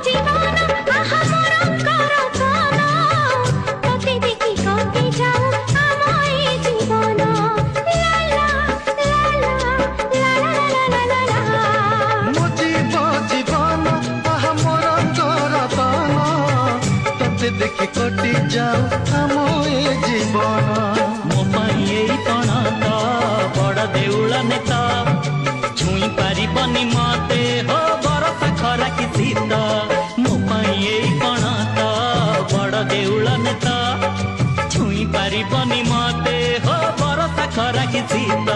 জীবন আহা মরঙ্কর কোন তোতে দেখি কটি যাও আমায় জীবন লা লা লা লা লা লা লা ମୋ ଜୀବନ ଆହା ମୋର ତୋର ତତେ ଦେଖି କଟି ଯାଉ ଆମ ଏ ଜୀବନ। ମୋ ପାଇଁ ଏଇ କଣ ତ ବଡ଼ ଦେଉଳ ନେତ ଛୁଇଁ ପାରିବନି ମତେ ହୋ ବରଷା ଖରା କି ଶୀତ। ମୋ ପାଇଁ ଏଇ କଣ ତ ବଡ଼ ଦେଉଳ ନେତ ଛୁଇଁ ପାରିବନି ମତେ ହୋ ବରଷା ଖରା କି ଶୀତ।